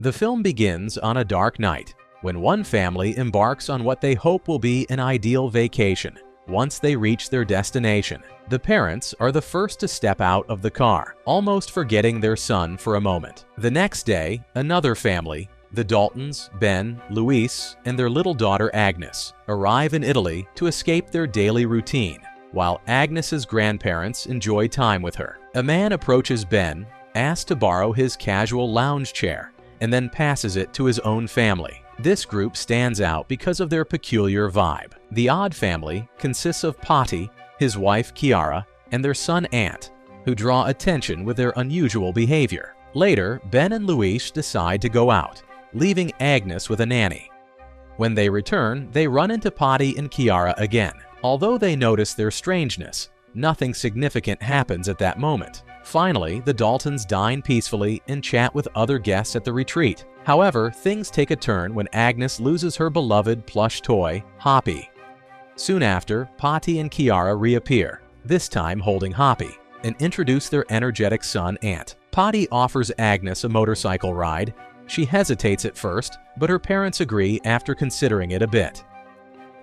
The film begins on a dark night when one family embarks on what they hope will be an ideal vacation. Once they reach their destination, the parents are the first to step out of the car, almost forgetting their son for a moment. The next day, another family, the Daltons, Ben, Luis, and their little daughter Agnes, arrive in Italy to escape their daily routine, while Agnes's grandparents enjoy time with her. A man approaches Ben, asks to borrow his casual lounge chair, and then passes it to his own family. This group stands out because of their peculiar vibe. The odd family consists of Patti, his wife Chiara, and their son Ant, who draw attention with their unusual behavior. Later, Ben and Luis decide to go out, leaving Agnes with a nanny. When they return, they run into Patti and Chiara again. Although they notice their strangeness, nothing significant happens at that moment. Finally, the Daltons dine peacefully and chat with other guests at the retreat. However, things take a turn when Agnes loses her beloved plush toy, Hoppy. Soon after, Patti and Chiara reappear, this time holding Hoppy, and introduce their energetic son Ant. Patti offers Agnes a motorcycle ride. She hesitates at first, but her parents agree after considering it a bit.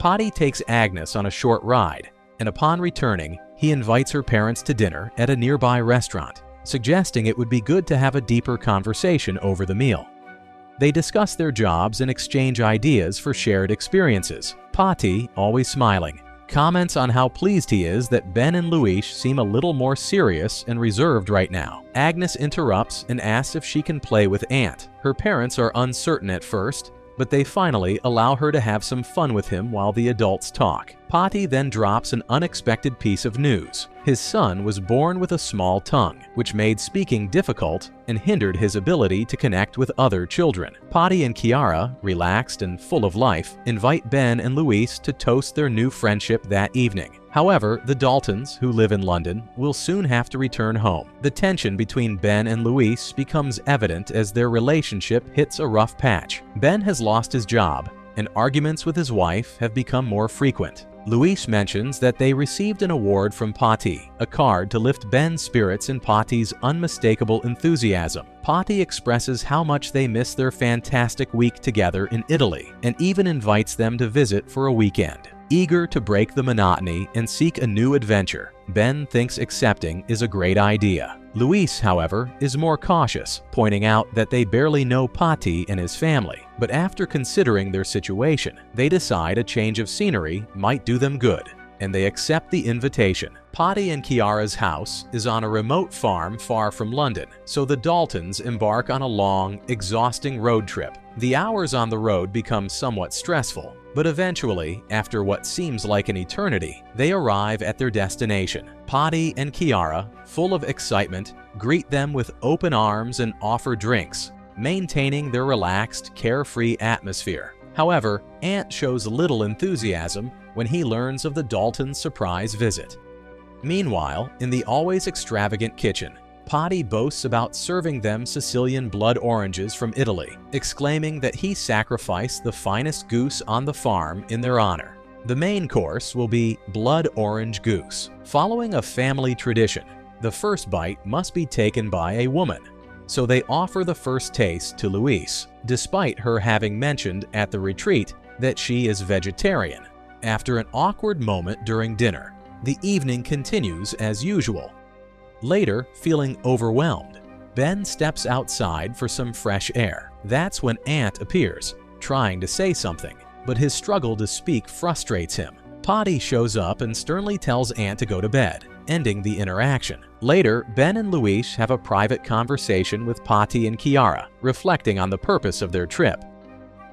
Patti takes Agnes on a short ride, and upon returning, he invites her parents to dinner at a nearby restaurant, suggesting it would be good to have a deeper conversation over the meal. They discuss their jobs and exchange ideas for shared experiences. Patti, always smiling, comments on how pleased he is that Ben and Luis seem a little more serious and reserved right now. Agnes interrupts and asks if she can play with Ant. Her parents are uncertain at first, but they finally allow her to have some fun with him while the adults talk. Patti then drops an unexpected piece of news. His son was born with a small tongue, which made speaking difficult and hindered his ability to connect with other children. Patti and Chiara, relaxed and full of life, invite Ben and Luis to toast their new friendship that evening. However, the Daltons, who live in London, will soon have to return home. The tension between Ben and Luis becomes evident as their relationship hits a rough patch. Ben has lost his job, and arguments with his wife have become more frequent. Luis mentions that they received an award from Patti, a card to lift Ben's spirits in Patti's unmistakable enthusiasm. Patti expresses how much they miss their fantastic week together in Italy, and even invites them to visit for a weekend. Eager to break the monotony and seek a new adventure, Ben thinks accepting is a great idea. Luis, however, is more cautious, pointing out that they barely know Patti and his family. But after considering their situation, they decide a change of scenery might do them good, and they accept the invitation. Patti and Chiara's house is on a remote farm far from London, so the Daltons embark on a long, exhausting road trip. The hours on the road become somewhat stressful, but eventually, after what seems like an eternity, they arrive at their destination. Patti and Chiara, full of excitement, greet them with open arms and offer drinks, maintaining their relaxed, carefree atmosphere. However, Ant shows little enthusiasm when he learns of the Daltons' surprise visit. Meanwhile, in the always extravagant kitchen, Patti boasts about serving them Sicilian blood oranges from Italy, exclaiming that he sacrificed the finest goose on the farm in their honor. The main course will be blood orange goose. Following a family tradition, the first bite must be taken by a woman, so they offer the first taste to Luis, despite her having mentioned at the retreat that she is vegetarian. After an awkward moment during dinner, the evening continues as usual. Later, feeling overwhelmed, Ben steps outside for some fresh air. That's when Ant appears, trying to say something, but his struggle to speak frustrates him. Patti shows up and sternly tells Ant to go to bed, ending the interaction. Later, Ben and Luis have a private conversation with Patti and Chiara, reflecting on the purpose of their trip.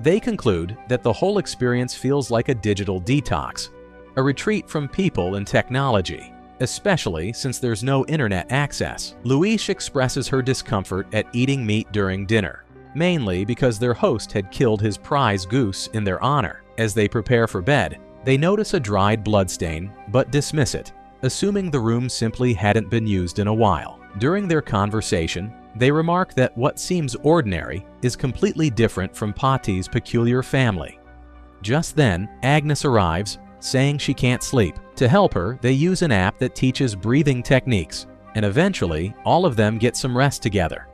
They conclude that the whole experience feels like a digital detox, a retreat from people and technology, especially since there's no internet access. Luis expresses her discomfort at eating meat during dinner, mainly because their host had killed his prize goose in their honor. As they prepare for bed, they notice a dried bloodstain but dismiss it, assuming the room simply hadn't been used in a while. During their conversation, they remark that what seems ordinary is completely different from Patti's peculiar family. Just then, Agnes arrives, saying she can't sleep. To help her, they use an app that teaches breathing techniques, and eventually, all of them get some rest together.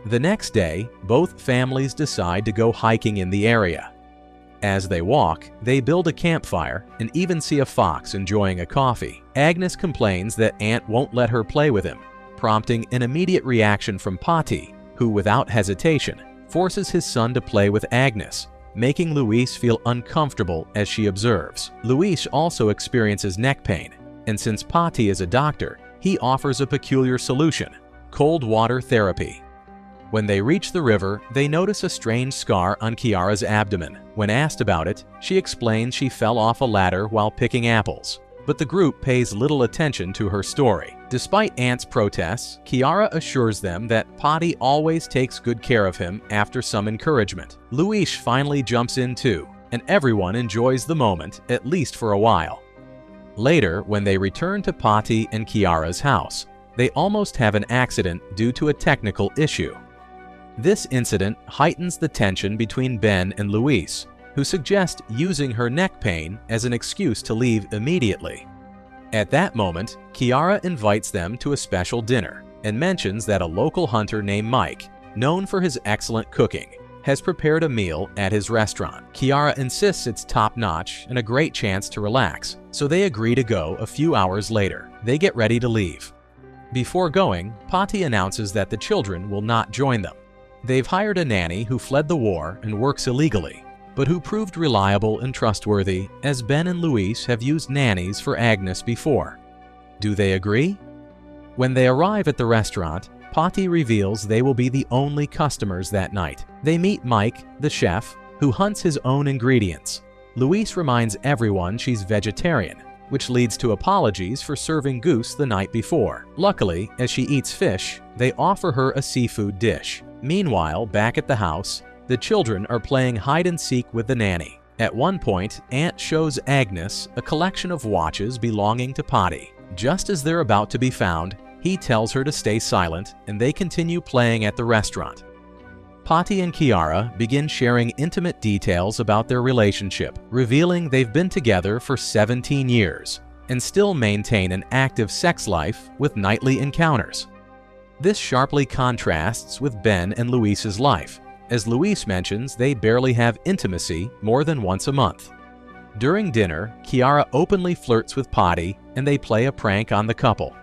The next day, both families decide to go hiking in the area. As they walk, they build a campfire and even see a fox enjoying a coffee. Agnes complains that Aunt won't let her play with him, prompting an immediate reaction from Pati, who without hesitation forces his son to play with Agnes, making Luis feel uncomfortable as she observes. Luis also experiences neck pain, and since Pati is a doctor, he offers a peculiar solution: cold water therapy. When they reach the river, they notice a strange scar on Kiara's abdomen. When asked about it, she explains she fell off a ladder while picking apples, but the group pays little attention to her story. Despite Aunt's protests, Kiara assures them that Pati always takes good care of him after some encouragement. Luis finally jumps in too, and everyone enjoys the moment, at least for a while. Later, when they return to Pati and Kiara's house, they almost have an accident due to a technical issue. This incident heightens the tension between Ben and Luis, who suggest using her neck pain as an excuse to leave immediately. At that moment, Kiara invites them to a special dinner and mentions that a local hunter named Mike, known for his excellent cooking, has prepared a meal at his restaurant. Kiara insists it's top-notch and a great chance to relax, so they agree to go a few hours later. They get ready to leave. Before going, Pati announces that the children will not join them. They've hired a nanny who fled the war and works illegally, but who proved reliable and trustworthy, as Ben and Luis have used nannies for Agnes before. Do they agree? When they arrive at the restaurant, Pati reveals they will be the only customers that night. They meet Mike, the chef, who hunts his own ingredients. Luis reminds everyone she's vegetarian, which leads to apologies for serving goose the night before. Luckily, as she eats fish, they offer her a seafood dish. Meanwhile, back at the house, the children are playing hide-and-seek with the nanny. At one point, Aunt shows Agnes a collection of watches belonging to Pati. Just as they're about to be found, he tells her to stay silent, and they continue playing at the restaurant. Pati and Kiara begin sharing intimate details about their relationship, revealing they've been together for 17 years and still maintain an active sex life with nightly encounters. This sharply contrasts with Ben and Luis's life, as Luis mentions they barely have intimacy more than once a month. During dinner, Kiara openly flirts with Pati and they play a prank on the couple.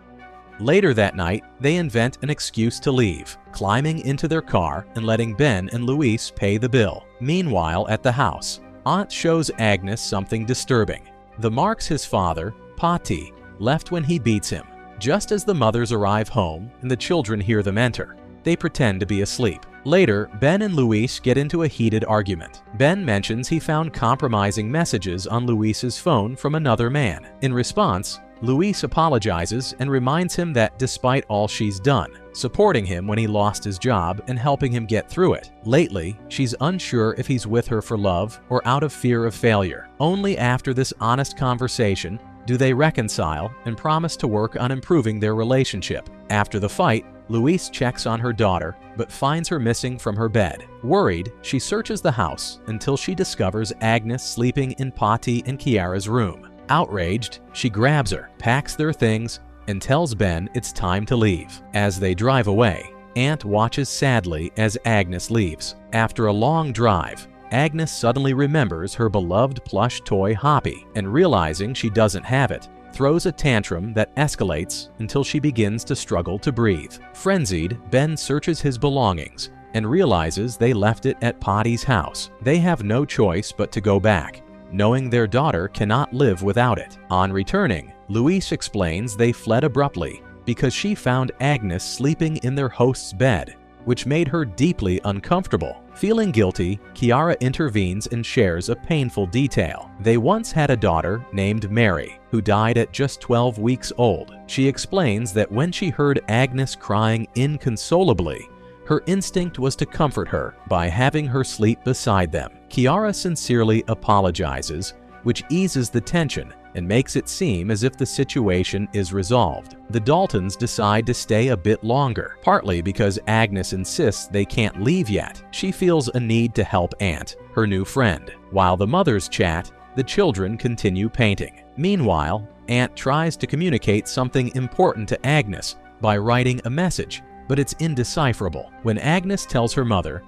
Later that night, they invent an excuse to leave, climbing into their car and letting Ben and Luis pay the bill. Meanwhile, at the house, Aunt shows Agnes something disturbing: the marks his father, Pati, left when he beats him. Just as the mothers arrive home and the children hear them enter, they pretend to be asleep. Later, Ben and Luis get into a heated argument. Ben mentions he found compromising messages on Luis's phone from another man. In response, Luis apologizes and reminds him that despite all she's done, supporting him when he lost his job and helping him get through it, lately, she's unsure if he's with her for love or out of fear of failure. Only after this honest conversation do they reconcile and promise to work on improving their relationship. After the fight, Luis checks on her daughter, but finds her missing from her bed. Worried, she searches the house until she discovers Agnes sleeping in Pati and Kiara's room. Outraged, she grabs her, packs their things, and tells Ben it's time to leave. As they drive away, Aunt watches sadly as Agnes leaves. After a long drive, Agnes suddenly remembers her beloved plush toy Hoppy, and realizing she doesn't have it, throws a tantrum that escalates until she begins to struggle to breathe. Frenzied, Ben searches his belongings and realizes they left it at Pati's house. They have no choice but to go back, knowing their daughter cannot live without it. On returning, Luis explains they fled abruptly because she found Agnes sleeping in their host's bed, which made her deeply uncomfortable. Feeling guilty, Kiara intervenes and shares a painful detail. They once had a daughter named Mary, who died at just 12 weeks old. She explains that when she heard Agnes crying inconsolably, her instinct was to comfort her by having her sleep beside them. Kiara sincerely apologizes, which eases the tension and makes it seem as if the situation is resolved. The Daltons decide to stay a bit longer, partly because Agnes insists they can't leave yet. She feels a need to help Aunt, her new friend. While the mothers chat, the children continue painting. Meanwhile, Aunt tries to communicate something important to Agnes by writing a message but it's indecipherable. When Agnes tells her mother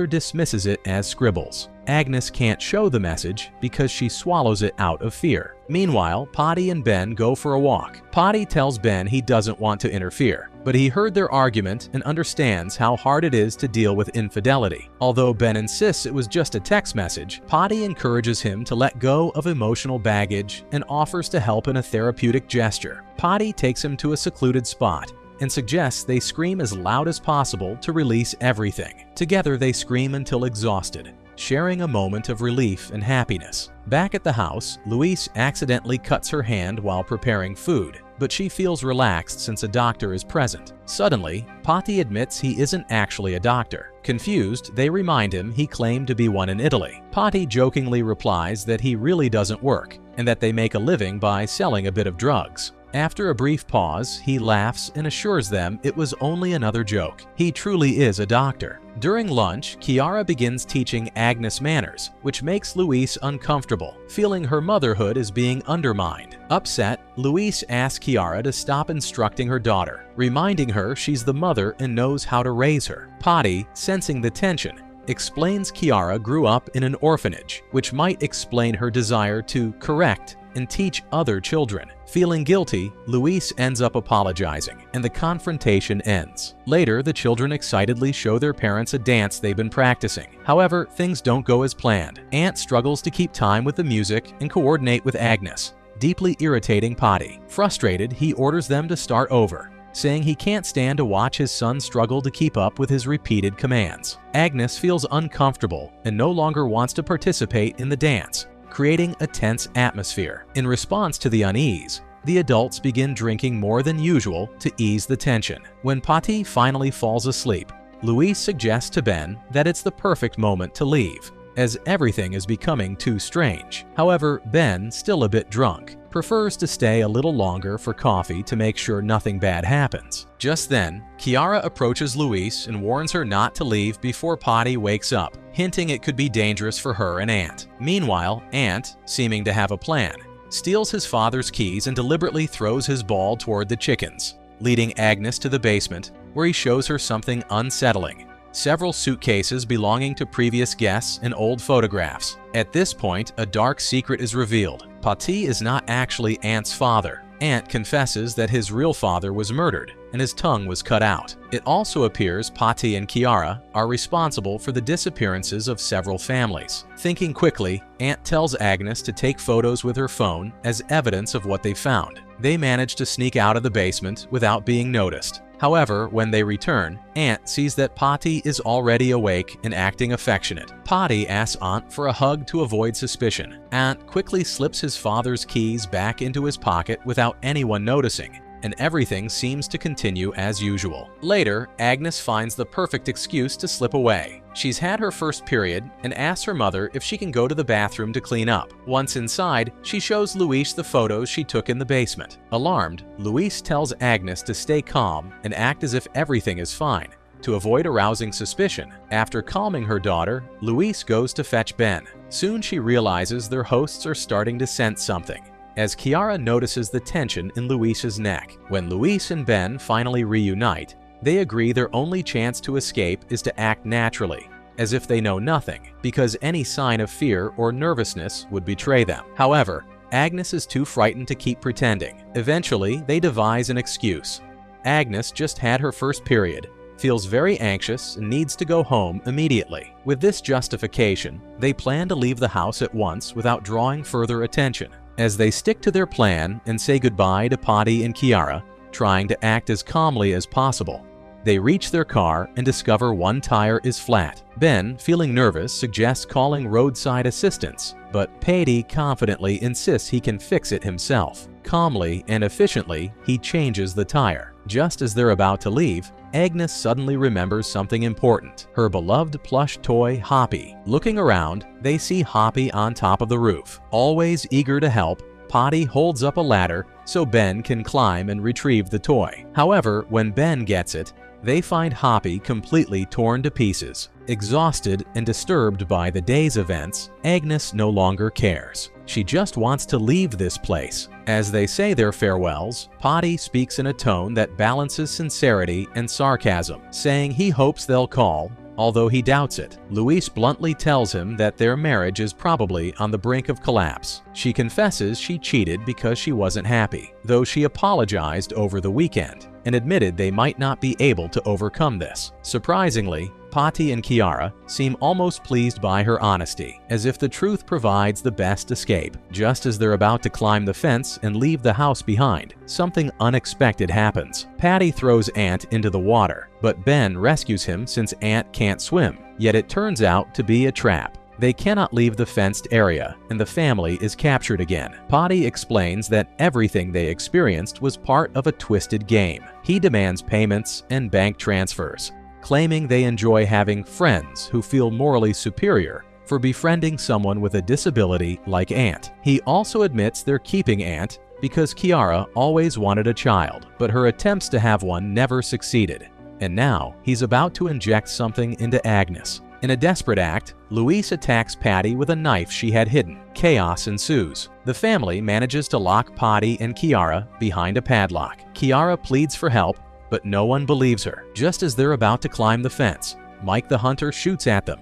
dismisses it as scribbles. Agnes can't show the message because she swallows it out of fear. Meanwhile, Patty and Ben go for a walk. Patty tells Ben he doesn't want to interfere, but he heard their argument and understands how hard it is to deal with infidelity. Although Ben insists it was just a text message, Patty encourages him to let go of emotional baggage and offers to help in a therapeutic gesture. Patty takes him to a secluded spot and suggests they scream as loud as possible to release everything. Together they scream until exhausted, sharing a moment of relief and happiness. Back at the house, Louise accidentally cuts her hand while preparing food, but she feels relaxed since a doctor is present. Suddenly, Patty admits he isn't actually a doctor. Confused, they remind him he claimed to be one in Italy. Patty jokingly replies that he really doesn't work and that they make a living by selling a bit of drugs. After a brief pause, he laughs and assures them it was only another joke. He truly is a doctor. During lunch, Chiara begins teaching Agnes manners, which makes Louise uncomfortable, feeling her motherhood is being undermined. Upset, Louise asks Chiara to stop instructing her daughter, reminding her she's the mother and knows how to raise her. Patty, sensing the tension, explains Chiara grew up in an orphanage, which might explain her desire to correct and teach other children. Feeling guilty, Louise ends up apologizing, and the confrontation ends. Later, the children excitedly show their parents a dance they've been practicing. However, things don't go as planned. Ant struggles to keep time with the music and coordinate with Agnes, deeply irritating Patty. Frustrated, he orders them to start over, saying he can't stand to watch his son struggle to keep up with his repeated commands. Agnes feels uncomfortable and no longer wants to participate in the dance, creating a tense atmosphere. In response to the unease, the adults begin drinking more than usual to ease the tension. When Patty finally falls asleep, Louise suggests to Ben that it's the perfect moment to leave, as everything is becoming too strange. However, Ben, still a bit drunk, prefers to stay a little longer for coffee to make sure nothing bad happens. Just then, Chiara approaches Louise and warns her not to leave before Patty wakes up, hinting it could be dangerous for her and Ant. Meanwhile, Ant, seeming to have a plan, steals his father's keys and deliberately throws his ball toward the chickens, leading Agnes to the basement, where he shows her something unsettling: several suitcases belonging to previous guests and old photographs. At this point, a dark secret is revealed. Patty is not actually Ant's father. Ant confesses that his real father was murdered and his tongue was cut out. It also appears Patty and Chiara are responsible for the disappearances of several families. Thinking quickly, Ant tells Agnes to take photos with her phone as evidence of what they found. They manage to sneak out of the basement without being noticed. However, when they return, Ant sees that Patty is already awake and acting affectionate. Patty asks Ant for a hug to avoid suspicion. Ant quickly slips his father's keys back into his pocket without anyone noticing, and everything seems to continue as usual. Later, Agnes finds the perfect excuse to slip away. She's had her first period and asks her mother if she can go to the bathroom to clean up. Once inside, she shows Louise the photos she took in the basement. Alarmed, Louise tells Agnes to stay calm and act as if everything is fine, to avoid arousing suspicion. After calming her daughter, Louise goes to fetch Ben. Soon she realizes their hosts are starting to sense something, as Chiara notices the tension in Louise's neck. When Louise and Ben finally reunite, they agree their only chance to escape is to act naturally, as if they know nothing, because any sign of fear or nervousness would betray them. However, Agnes is too frightened to keep pretending. Eventually, they devise an excuse. Agnes just had her first period, feels very anxious, and needs to go home immediately. With this justification, they plan to leave the house at once without drawing further attention. As they stick to their plan and say goodbye to Patty and Chiara, trying to act as calmly as possible, they reach their car and discover one tire is flat. Ben, feeling nervous, suggests calling roadside assistance, but Patty confidently insists he can fix it himself. Calmly and efficiently, he changes the tire. Just as they're about to leave, Agnes suddenly remembers something important: her beloved plush toy, Hoppy. Looking around, they see Hoppy on top of the roof. Always eager to help, Patty holds up a ladder so Ben can climb and retrieve the toy. However, when Ben gets it, they find Hoppy completely torn to pieces. Exhausted and disturbed by the day's events, Agnes no longer cares. She just wants to leave this place. As they say their farewells, Patty speaks in a tone that balances sincerity and sarcasm, saying he hopes they'll call, although he doubts it. Luis bluntly tells him that their marriage is probably on the brink of collapse. She confesses she cheated because she wasn't happy, though she apologized over the weekend and admitted they might not be able to overcome this. Surprisingly, Patty and Kiara seem almost pleased by her honesty, as if the truth provides the best escape. Just as they're about to climb the fence and leave the house behind, something unexpected happens. Patty throws Ant into the water, but Ben rescues him since Ant can't swim, yet it turns out to be a trap. They cannot leave the fenced area, and the family is captured again. Patty explains that everything they experienced was part of a twisted game. He demands payments and bank transfers, claiming they enjoy having friends who feel morally superior for befriending someone with a disability like Ant. He also admits they're keeping Ant because Kiara always wanted a child, but her attempts to have one never succeeded. And now he's about to inject something into Agnes. In a desperate act, Luis attacks Patty with a knife she had hidden. Chaos ensues. The family manages to lock Patty and Kiara behind a padlock. Kiara pleads for help, but no one believes her. Just as they're about to climb the fence, Mike the hunter shoots at them.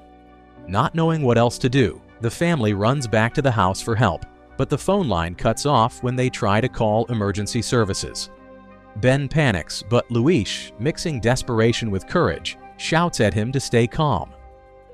Not knowing what else to do, the family runs back to the house for help, but the phone line cuts off when they try to call emergency services. Ben panics, but Luis, mixing desperation with courage, shouts at him to stay calm.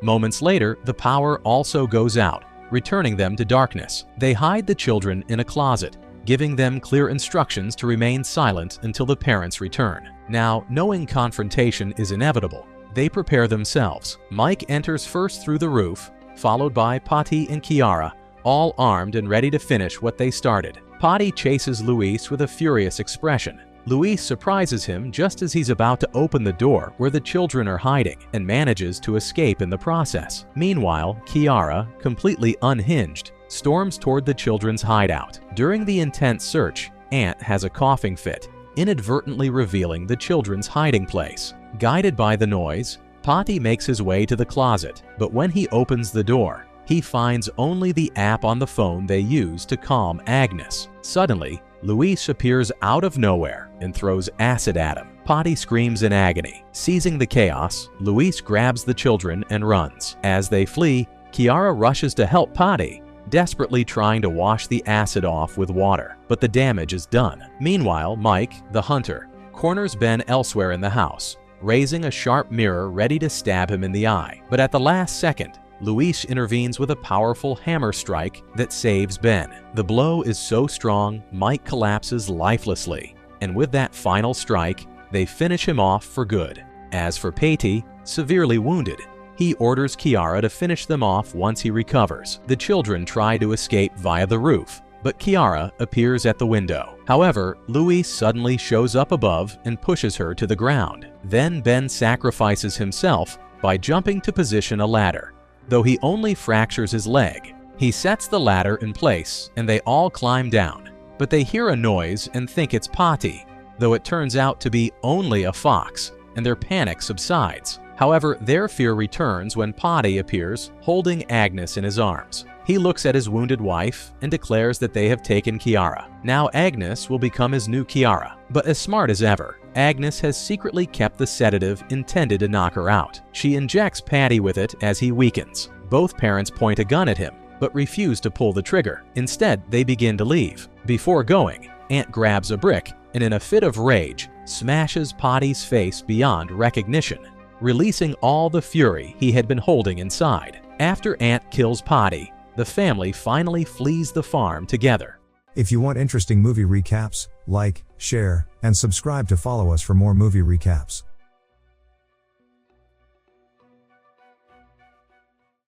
Moments later, the power also goes out, returning them to darkness. They hide the children in a closet, giving them clear instructions to remain silent until the parents return. Now, knowing confrontation is inevitable, they prepare themselves. Mike enters first through the roof, followed by Patty and Kiara, all armed and ready to finish what they started. Patty chases Luis with a furious expression. Luis surprises him just as he's about to open the door where the children are hiding and manages to escape in the process. Meanwhile, Kiara, completely unhinged, storms toward the children's hideout. During the intense search, Ant has a coughing fit, inadvertently revealing the children's hiding place. Guided by the noise, Patty makes his way to the closet, but when he opens the door, he finds only the app on the phone they use to calm Agnes. Suddenly, Luis appears out of nowhere and throws acid at him. Patty screams in agony. Seizing the chaos, Luis grabs the children and runs. As they flee, Kiara rushes to help Patty, desperately trying to wash the acid off with water, but the damage is done. Meanwhile, Mike, the hunter, corners Ben elsewhere in the house, raising a sharp mirror ready to stab him in the eye. But at the last second, Luis intervenes with a powerful hammer strike that saves Ben. The blow is so strong, Mike collapses lifelessly, and with that final strike, they finish him off for good. As for Patty, severely wounded, he orders Kiara to finish them off once he recovers. The children try to escape via the roof, but Kiara appears at the window. However, Luis suddenly shows up above and pushes her to the ground. Then Ben sacrifices himself by jumping to position a ladder. Though he only fractures his leg, he sets the ladder in place and they all climb down. But they hear a noise and think it's Patty, though it turns out to be only a fox, and their panic subsides. However, their fear returns when Patty appears holding Agnes in his arms. He looks at his wounded wife and declares that they have taken Kiara. Now Agnes will become his new Kiara. But as smart as ever, Agnes has secretly kept the sedative intended to knock her out. She injects Patty with it as he weakens. Both parents point a gun at him, but refuse to pull the trigger. Instead, they begin to leave. Before going, Ant grabs a brick and in a fit of rage, smashes Patty's face beyond recognition, releasing all the fury he had been holding inside. After Ant kills Patty, the family finally flees the farm together. If you want interesting movie recaps, like, share, and subscribe to follow us for more movie recaps.